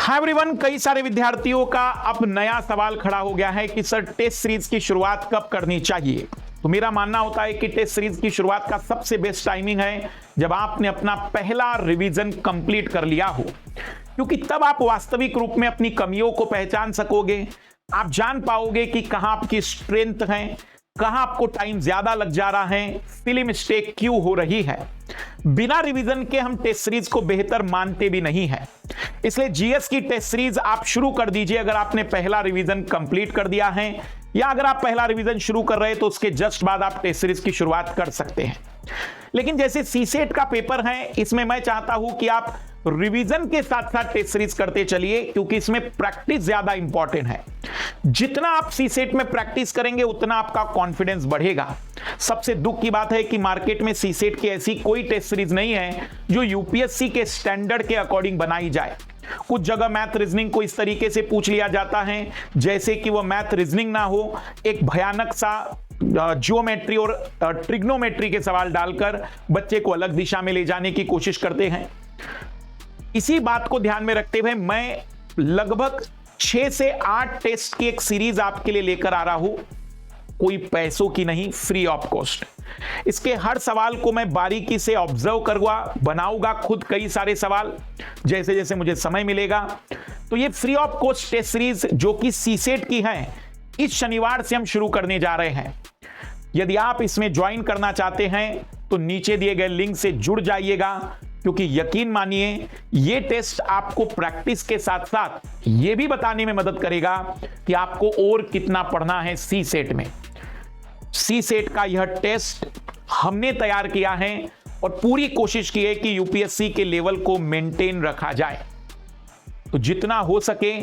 Hi everyone, कई सारे विद्यार्थियों का अब नया सवाल खड़ा हो गया है कि सर टेस्ट सीरीज की शुरुआत कब करनी चाहिए। तो मेरा मानना होता है कि टेस्ट सीरीज की शुरुआत का सबसे बेस्ट टाइमिंग है जब आपने अपना पहला रिवीजन कंप्लीट कर लिया हो, क्योंकि तब आप वास्तविक रूप में अपनी कमियों को पहचान सकोगे। आप जान पाओगे कि कहां आपकी स्ट्रेंथ है, कहां आपको टाइम ज्यादा लग जा रहा है, सिली मिस्टेक क्यों हो रही है। बिना रिवीजन के हम टेस्ट सीरीज को बेहतर मानते भी नहीं है, इसलिए जीएस की टेस्ट सीरीज आप शुरू कर दीजिए अगर आपने पहला रिवीजन कंप्लीट कर दिया है, या अगर आप पहला रिवीजन शुरू कर रहे हैं तो उसके जस्ट बाद आप टेस्ट सीरीज की शुरुआत कर सकते हैं। लेकिन जैसे सीसेट का पेपर है, इसमें मैं चाहता हूं कि आप रिवीजन के साथ साथ टेस्ट सीरीज करते चलिए, क्योंकि इसमें प्रैक्टिस ज्यादा इंपॉर्टेंट है। जितना आप सीसेट में प्रैक्टिस करेंगे उतना आपका कॉन्फिडेंस बढ़ेगा। सबसे दुख की बात है कि मार्केट में सीसेट की ऐसी कोई टेस्ट सीरीज नहीं है जो यूपीएससी के स्टैंडर्ड के अकॉर्डिंग बनाई जाए। कुछ जगह मैथ रीजनिंग को इस तरीके से पूछ लिया जाता है जैसे कि वो मैथ रीजनिंग ना हो, एक भयानक सा जियोमेट्री और ट्रिग्नोमेट्री के सवाल डालकर बच्चे को अलग दिशा में ले जाने की कोशिश करते हैं। इसी बात को ध्यान में रखते हुए मैं लगभग 6 से 8 टेस्ट की एक सीरीज आपके लिए लेकर आ रहा हूं, कोई पैसों की नहीं, फ्री ऑफ कॉस्ट। इसके हर सवाल को मैं बारीकी से ऑब्जर्व करूंगा, बनाऊंगा खुद कई सारे सवाल जैसे जैसे मुझे समय मिलेगा। तो ये free of cost test series जो कि सीसेट की है, इस शनिवार से हम शुरू करने जा रहे हैं। यदि आप इसमें ज्वाइन करना चाहते हैं तो नीचे दिए गए लिंक से जुड़ जाइएगा, क्योंकि यकीन मानिए ये टेस्ट आपको प्रैक्टिस के साथ साथ ये भी बताने में मदद करेगा कि आपको और कितना पढ़ना है सी सेट में। सी सेट का यह टेस्ट हमने तैयार किया है और पूरी कोशिश की है कि यूपीएससी के लेवल को मेंटेन रखा जाए। तो जितना हो सके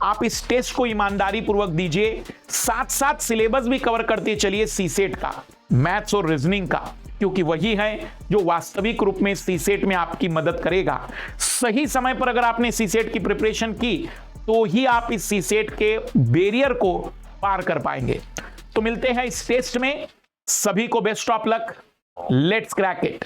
आप इस टेस्ट को ईमानदारी पूर्वक दीजिए, साथ साथ सिलेबस भी कवर करते चलिए सी सेट का, मैथ्स और रीजनिंग का, क्योंकि वही है जो वास्तविक रूप में सीसेट में आपकी मदद करेगा। सही समय पर अगर आपने सीसेट की प्रिपरेशन की तो ही आप इस सीसेट के बैरियर को पार कर पाएंगे। तो मिलते हैं इस टेस्ट में, सभी को best of luck, let's crack it.